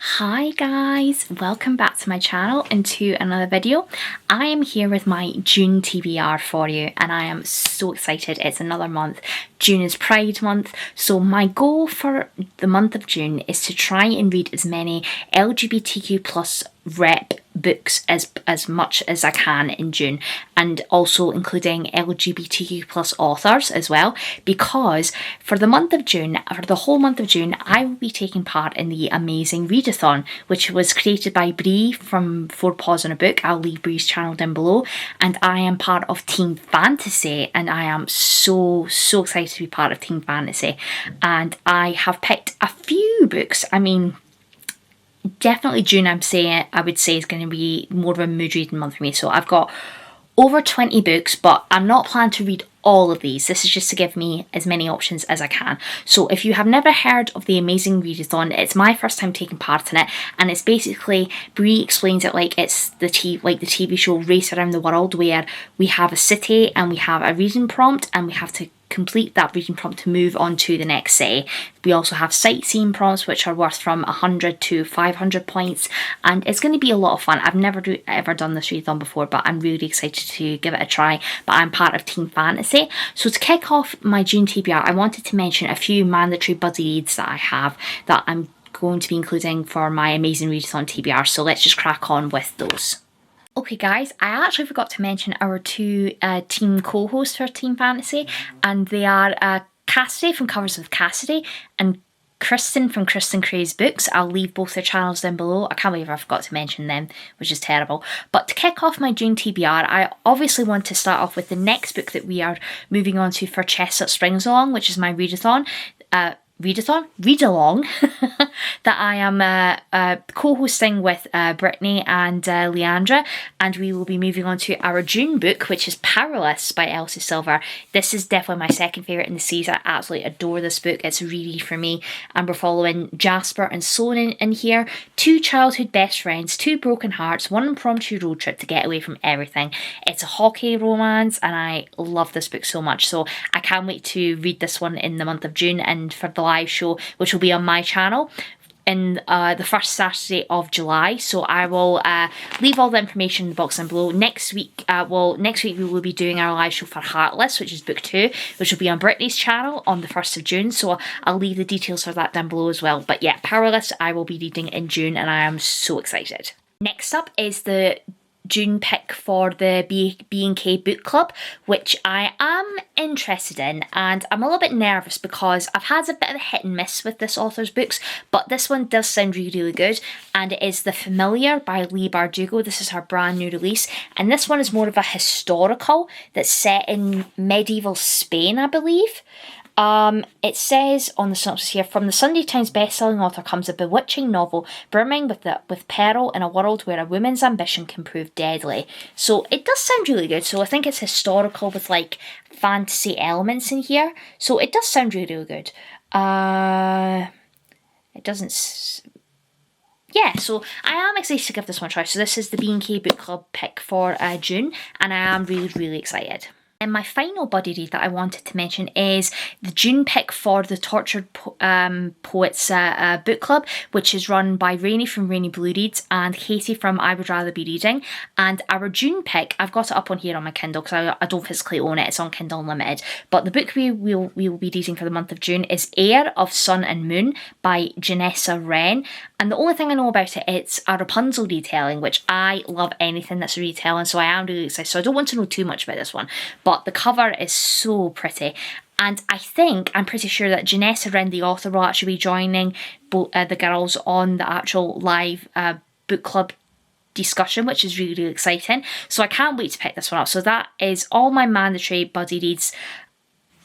Hi guys, welcome back to my channel and to another video. I am here with my June TBR for you and I am so excited. It's another month. June is Pride Month, so my goal for the month of June is to try and read as many LGBTQ plus rep books as much as I can in June, and also including LGBTQ plus authors as well, because for the whole month of June, I will be taking part in the Amazing Readathon, which was created by Bree from 4 Paws on a Book. I'll leave Bree's channel down below, and I am part of Team Fantasy, and I am so excited to be part of Team Fantasy. And I have picked a few books. I mean, definitely June, I would say is going to be more of a mood reading month for me. So I've got over 20 books, but I'm not planning to read all of these. This is just to give me as many options as I can. So if you have never heard of the Amazing Readathon, it's my first time taking part in it, and it's basically, Brie explains it like it's the TV show Race Around the World, where we have a city and we have a reading prompt and we have to complete that reading prompt to move on to the next city. We also have sightseeing prompts which are worth from 100 to 500 points, and it's going to be a lot of fun. I've never ever done this readathon before, but I'm really excited to give it a try. But I'm part of Team Fantasy. So to kick off my June TBR, I wanted to mention a few mandatory buddy reads that I have that I'm going to be including for my Amazing Readathon TBR. So let's just crack on with those. Okay guys, I actually forgot to mention our two team co-hosts for Team Fantasy, and they are Cassidy from Covers with Cassidy and Kristen from Kristen Craze Books. I'll leave both their channels down below. I can't believe I forgot to mention them, which is terrible. But to kick off my June TBR, I obviously want to start off with the next book that we are moving on to for ChesnutSpringsAlong, which is my readathon. Read along that I am co-hosting with Brittany and Leandra, and we will be moving on to our June book, which is Powerless by Elsie Silver. This is definitely my second favourite in the series. I absolutely adore this book. It's a reread for me, and we're following Jasper and Sloan in here, two childhood best friends, two broken hearts, one impromptu road trip to get away from everything. It's a hockey romance and I love this book so much, so I can't wait to read this one in the month of June and for the live show, which will be on my channel in the first Saturday of July. So I will leave all the information in the box down below. Next week we will be doing our live show for Heartless, which is book 2, which will be on Brittany's channel on the 1st of June. So I'll leave the details for that down below as well. But yeah, Powerless I will be reading in June and I am so excited. Next up is the June pick for the B&K book club, which I am interested in, and I'm a little bit nervous because I've had a bit of a hit and miss with this author's books, but this one does sound really good, and it is The Familiar by Leigh Bardugo. This is her brand new release, and this one is more of a historical that's set in medieval Spain, I believe. It says on the synopsis here, from the Sunday Times best-selling author comes a bewitching novel brimming with peril in a world where a woman's ambition can prove deadly. So it does sound really good. So I think it's historical with like fantasy elements in here. So it does sound really good. It doesn't... Yeah, so I am excited to give this one a try. So this is the B&K Book Club pick for June, and I am really excited. And my final buddy read that I wanted to mention is the June pick for the Tortured Poets book club, which is run by Rainey from Rainey Blue Reads and Katie from I Would Rather Be Reading. And our June pick, I've got it up on here on my Kindle because I don't physically own it, it's on Kindle Unlimited. But the book we will be reading for the month of June is Heir of Sun and Moon by Janessa Wren. And the only thing I know about it, it's a Rapunzel retelling, which I love anything that's a retelling, so I am really excited. So I don't want to know too much about this one, but the cover is so pretty. And I'm pretty sure that Janessa Wren, the author, will actually be joining the girls on the actual live book club discussion, which is really exciting. So I can't wait to pick this one up. So that is all my mandatory buddy reads.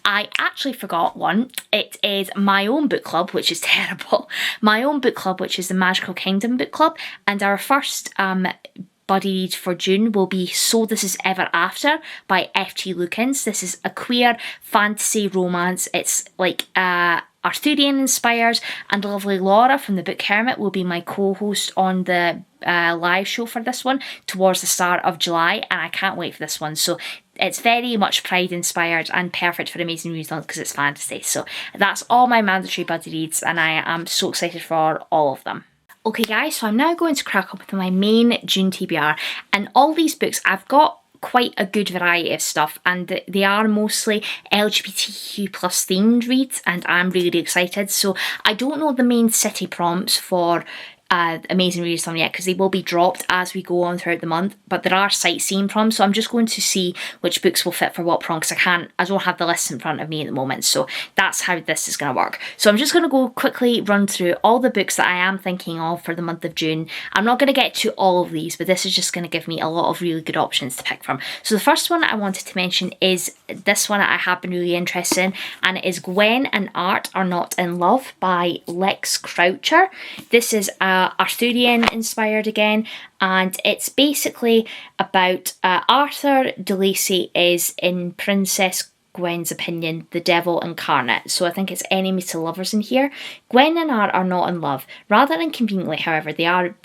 I actually forgot one. It is my own book club, which is terrible. My own book club, which is the Magical Kingdom book club, and our first buddy read for June will be So This Is Ever After by F.T. Lukens. This is a queer fantasy romance. It's like Arthurian inspired, and lovely Laura from the Book Hermit will be my co-host on the live show for this one towards the start of July, and I can't wait for this one. So it's very much Pride inspired and perfect for Amazing Readathon because it's fantasy. So that's all my mandatory buddy reads, and I am so excited for all of them. Okay guys, so I'm now going to crack up with my main June TBR, and all these books I've got quite a good variety of stuff, and they are mostly LGBTQ plus themed reads, and I'm really excited. So I don't know the main city prompts for Amazing Readathon yet, because they will be dropped as we go on throughout the month, but there are sightseeing prompts, so I'm just going to see which books will fit for what prompt, because I don't have the list in front of me at the moment, so that's how this is going to work. So I'm just going to go quickly run through all the books that I am thinking of for the month of June. I'm not going to get to all of these, but this is just going to give me a lot of really good options to pick from. So the first one I wanted to mention is this one that I have been really interested in, and it is Gwen and Art Are Not in Love by Lex Croucher. This is Arthurian inspired again, and it's basically about Arthur de Lacy is, in Princess Gwen's opinion, the devil incarnate, so I think it's enemies to lovers in here. Gwen and Art are not in love. Rather inconveniently, however, they are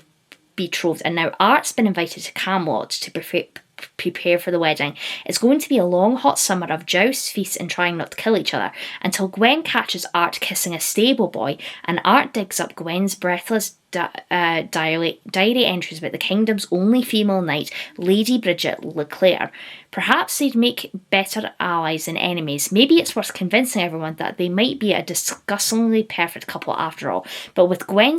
betrothed, and now Art's been invited to Camelot to prepare for the wedding. It's going to be a long hot summer of jousts, feasts and trying not to kill each other, until Gwen catches Art kissing a stable boy, and Art digs up Gwen's breathless diary entries about the kingdom's only female knight, Lady Bridget Leclerc. Perhaps they'd make better allies than enemies. Maybe it's worth convincing everyone that they might be a disgustingly perfect couple after all. But with Gwen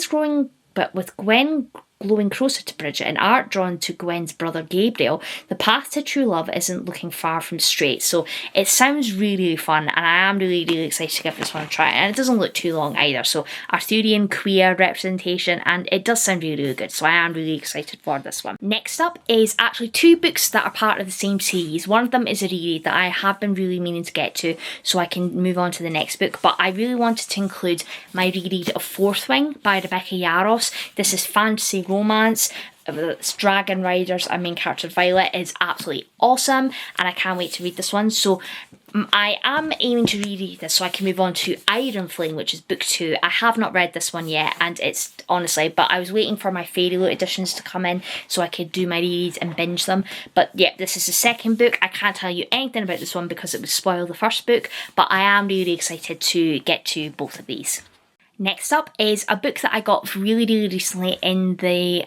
glowing closer to Bridget and Art drawn to Gwen's brother Gabriel, the path to true love isn't looking far from straight. So it sounds really fun, and I am really excited to give this one a try, and it doesn't look too long either. So Arthurian queer representation, and it does sound really good, so I am really excited for this one. Next up is actually two books that are part of the same series. One of them is a reread that I have been really meaning to get to, so I can move on to the next book, but I really wanted to include my reread of Fourth Wing by Rebecca Yarros. This is fantasy romance. It's dragon riders, and main character Violet is absolutely awesome, and I can't wait to read this one. So I am aiming to reread this so I can move on to Iron Flame, which is book 2. I have not read this one yet, and it's honestly, but I was waiting for my Fairy Loot editions to come in so I could do my rereads and binge them. But yeah, this is the second book. I can't tell you anything about this one because it would spoil the first book, but I am really excited to get to both of these. Next up is a book that I got really recently in the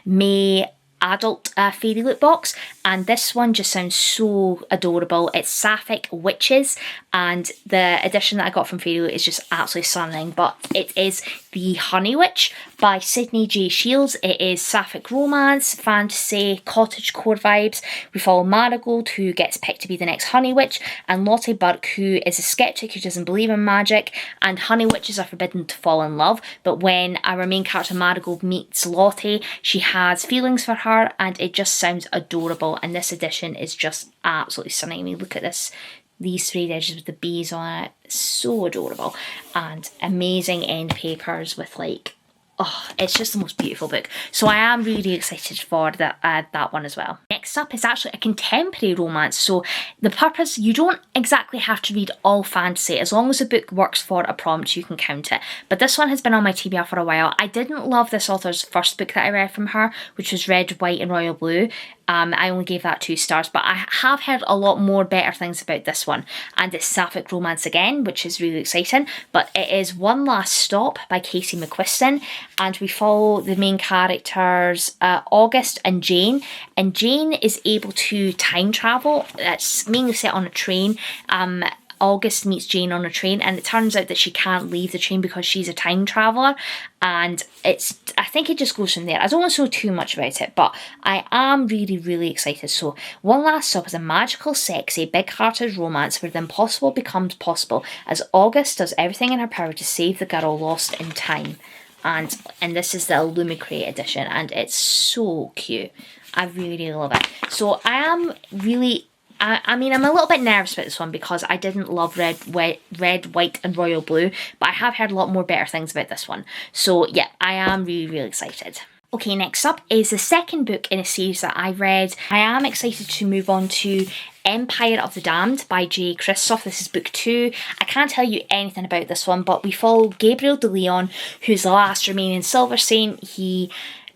May adult Fairy Loot box, and this one just sounds so adorable. It's Sapphic Witches, and the edition that I got from Fairy Loot is just absolutely stunning, but it is The Honey Witch by Sydney J. Shields. It is sapphic romance, fantasy, cottagecore vibes. We follow Marigold, who gets picked to be the next Honey Witch, and Lottie Burke, who is a skeptic who doesn't believe in magic, and Honey Witches are forbidden to fall in love, but when our main character Marigold meets Lottie, she has feelings for her, and it just sounds adorable, and this edition is just absolutely stunning. I mean, look at this. These frayed edges with the bees on it, so adorable, and amazing end papers with like, oh, it's just the most beautiful book. So I am really excited for that one as well. Next up is actually a contemporary romance. So the purpose, you don't exactly have to read all fantasy. As long as the book works for a prompt, you can count it. But this one has been on my TBR for a while. I didn't love this author's first book that I read from her, which was Red, White and Royal Blue. I only gave that 2 stars, but I have heard a lot more better things about this one, and it's sapphic romance again, which is really exciting. But it is One Last Stop by Casey McQuiston, and we follow the main characters August and Jane is able to time travel. It's mainly set on a train. August meets Jane on a train, and it turns out that she can't leave the train because she's a time traveller, and I think it just goes from there. I don't want to know too much about it, but I am really excited. So One Last Stop is a magical, sexy, big-hearted romance where the impossible becomes possible as August does everything in her power to save the girl lost in time. And this is the Illumicrate edition, and it's so cute. I really love it. So I am really... I mean, I'm a little bit nervous about this one because I didn't love Red, White and Royal Blue, but I have heard a lot more better things about this one. So yeah, I am really excited. Okay, next up is the second book in a series that I read. I am excited to move on to Empire of the Damned by J. Kristoff. This is book 2. I can't tell you anything about this one, but we follow Gabriel de Leon, who's the last remaining Silver Saint.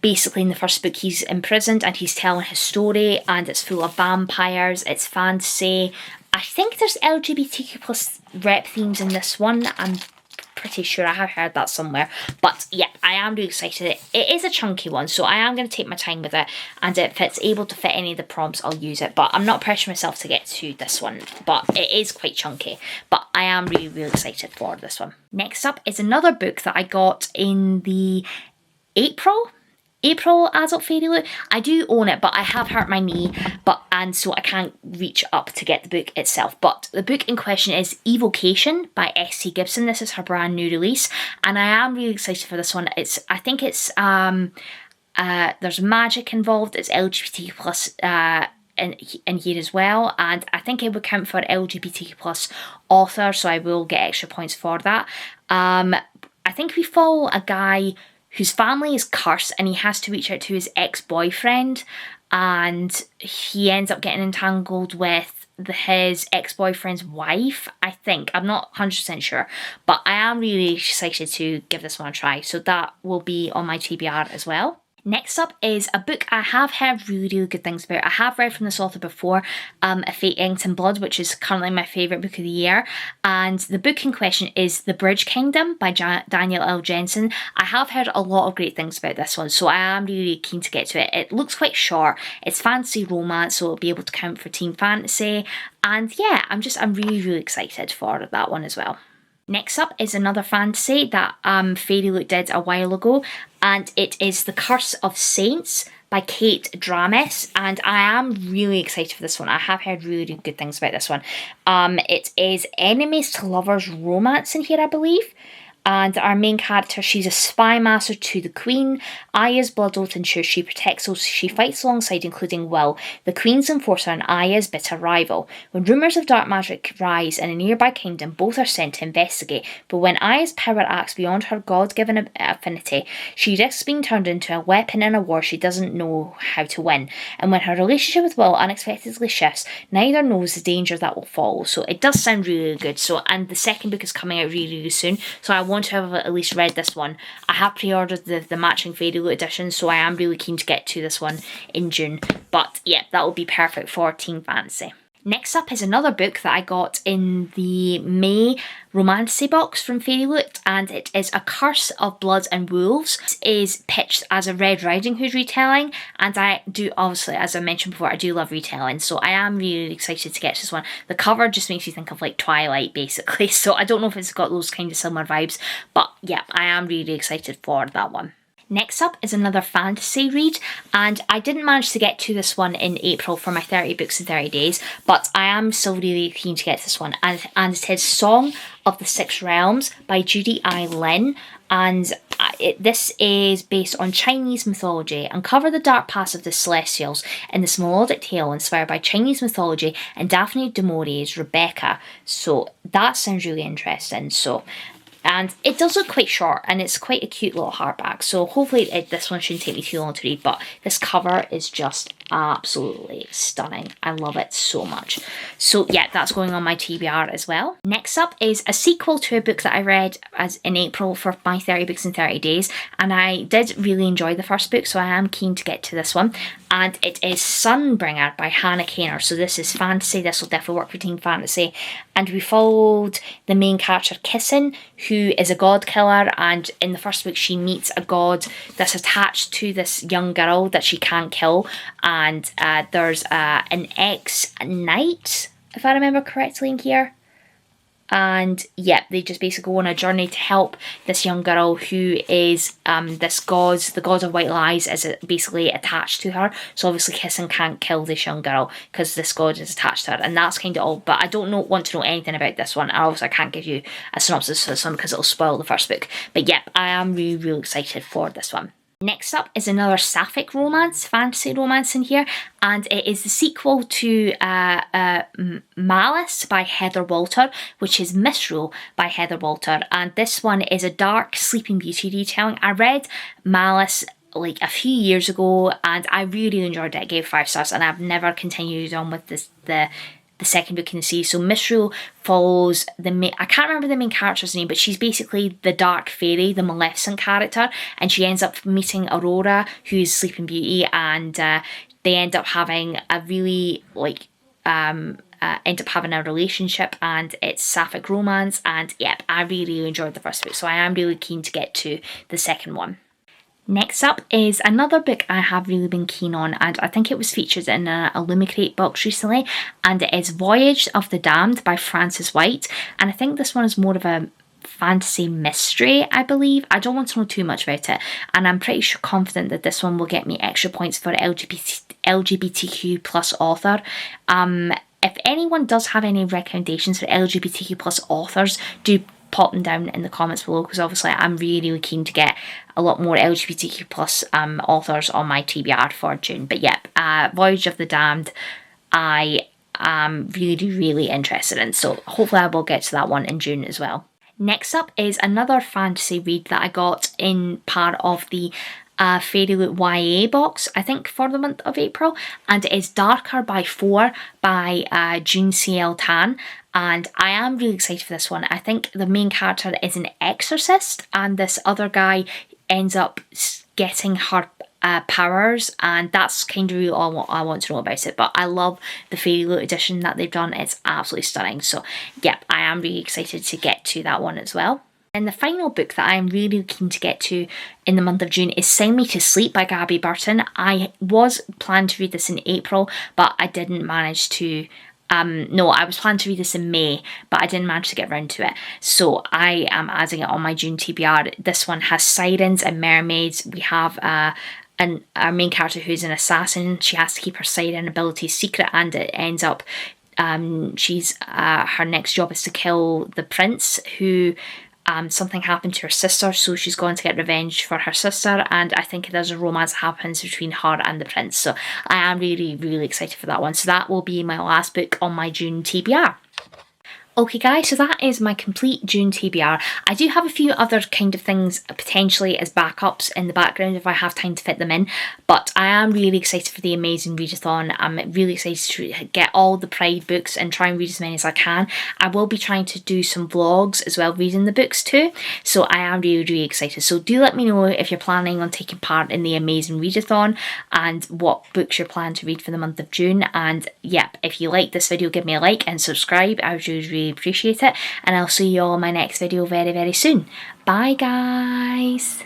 Basically, in the first book, he's imprisoned and he's telling his story, and it's full of vampires, it's fantasy. I think there's LGBTQ plus rep themes in this one. I'm pretty sure I have heard that somewhere. But yeah, I am really excited. It is a chunky one, so I am going to take my time with it. And if it's able to fit any of the prompts, I'll use it. But I'm not pressuring myself to get to this one. But it is quite chunky. But I am really, really excited for this one. Next up is another book that I got in the April adult fairy loot. I do own it, but I have hurt my knee, and so I can't reach up to get the book itself. But the book in question is Evocation by S.T. Gibson. This is her brand new release, and I am really excited for this one. I think it's there's magic involved. It's LGBT plus in here as well, and I think it would count for LGBTQ plus author, so I will get extra points for that. I think we follow a guy whose family is cursed, and he has to reach out to his ex-boyfriend, and he ends up getting entangled with his ex-boyfriend's wife, I think. I'm not 100% sure, but I am really excited to give this one a try, so that will be on my TBR as well. Next up is a book I have heard really, really good things about. I have read from this author before, A Fate Inked in Blood, which is currently my favourite book of the year. And the book in question is The Bridge Kingdom by Daniel L. Jensen. I have heard a lot of great things about this one, so I am really, really keen to get to it. It looks quite short. It's fantasy romance, so it'll be able to count for teen fantasy. And yeah, I'm really, really excited for that one as well. Next up is another fantasy that Fairy Loot did a while ago, and it is The Curse of Saints by Kate Dramis, and I am really excited for this one. I have heard really, really good things about this one. It is enemies to lovers romance in here, I believe. And our main character, she's a spy master to the Queen. Aya's blood oath ensures she protects those she fights alongside, including Will, the Queen's enforcer and Aya's bitter rival. When rumours of dark magic rise in a nearby kingdom, both are sent to investigate. But when Aya's power acts beyond her god-given affinity, she risks being turned into a weapon in a war she doesn't know how to win. And when her relationship with Will unexpectedly shifts, neither knows the danger that will follow. So it does sound really, really good. And the second book is coming out really, really soon, so I want to have at least read this one. I have pre-ordered the matching Fairy Loot edition, so I am really keen to get to this one in June. But yeah, that will be perfect for teen fantasy. Next up is another book that I got in the May Romantasy box from Fairy Loot, and it is A Curse of Blood and Wolves. It is pitched as a Red Riding Hood retelling, and I do, obviously, as I mentioned before, I do love retelling, so I am really excited to get to this one. The cover just makes me think of like Twilight, basically, so I don't know if it's got those kind of similar vibes, but yeah, I am really excited for that one. Next up is another fantasy read, and I didn't manage to get to this one in April for my 30 books in 30 days, but I am still really keen to get to this one, and it is Song of the Six Realms by Judy I. Lin, and this is based on Chinese mythology. Uncover the dark past of the Celestials in this melodic tale inspired by Chinese mythology and Daphne du Maurier's Rebecca. So that sounds really interesting. And it does look quite short, and it's quite a cute little hardback, so hopefully this one shouldn't take me too long to read, but this cover is just absolutely stunning. I love it so much. So yeah, that's going on my TBR as well. Next up is a sequel to a book that I read in April for my 30 books in 30 days, and I did really enjoy the first book, so I am keen to get to this one, and it is Sunbringer by Hannah Kaner. So this is fantasy. This will definitely work for teen fantasy, and we followed the main character Kissin, who is a god killer, and in the first book she meets a god that's attached to this young girl that she can't kill, and there's an ex-knight, if I remember correctly, in here. And yeah, they just basically go on a journey to help this young girl who is the god of white lies is basically attached to her. So obviously Kissin can't kill this young girl because this god is attached to her, and that's kind of all. But I don't want to know anything about this one. I can't give you a synopsis for this one because it'll spoil the first book. But yeah, I am really, really excited for this one. Next up is another sapphic romance, fantasy romance in here, and it is the sequel to Malice by Heather Walter, which is Misrule by Heather Walter, and this one is a dark Sleeping Beauty retelling. I read Malice like a few years ago, and I really enjoyed it. I gave 5 stars, and I've never continued on with the second book in the series. So Misrule follows I can't remember the main character's name, but she's basically the dark fairy, the Maleficent character, and she ends up meeting Aurora, who's Sleeping Beauty, and they end up having a really end up having a relationship, and it's sapphic romance, and yep, I really enjoyed the first book, so I am really keen to get to the second one. Next up is another book I have really been keen on, and I think it was featured in a Illumicrate box recently, and it is Voyage of the Damned by Frances White, and I think this one is more of a fantasy mystery, I believe. I don't want to know too much about it, and I'm pretty sure confident that this one will get me extra points for LGBTQ plus author. If anyone does have any recommendations for LGBTQ plus authors, do pop them down in the comments below, because obviously I'm really keen to get a lot more LGBTQ plus authors on my TBR for June. But yep, Voyage of the Damned I am really interested in, so hopefully I will get to that one in June as well. Next up is another fantasy read that I got in part of the Fairy Loot YA box, I think, for the month of April, and it is Darker by 4 by June Tan, and I am really excited for this one. I think the main character is an exorcist, and this other guy ends up getting her powers, and that's kind of really all I want to know about it. But I love the Fairy Loot edition that they've done. It's absolutely stunning, so yep, I am really excited to get to that one as well. And the final book that I'm really keen to get to in the month of June is Sing Me to Sleep by Gabby Burton. I was planning to read this in April, but I didn't manage to. No, I was planning to read this in May, but I didn't manage to get around to it. So I am adding it on my June TBR. This one has sirens and mermaids. We have our main character who's an assassin. She has to keep her siren ability secret, and it ends up her next job is to kill the prince who. Something happened to her sister, so she's going to get revenge for her sister, and I think there's a romance that happens between her and the prince, so I am really excited for that one. So that will be my last book on my June TBR. Okay guys, so that is my complete June TBR. I do have a few other kind of things potentially as backups in the background if I have time to fit them in, but I am really excited for the Amazing Readathon. I'm really excited to get all the Pride books and try and read as many as I can. I will be trying to do some vlogs as well, reading the books too, so I am really excited. So do let me know if you're planning on taking part in the Amazing Readathon and what books you're planning to read for the month of June. And yep, if you like this video, give me a like and subscribe. I would really appreciate it, and I'll see you all in my next video very soon. Bye guys.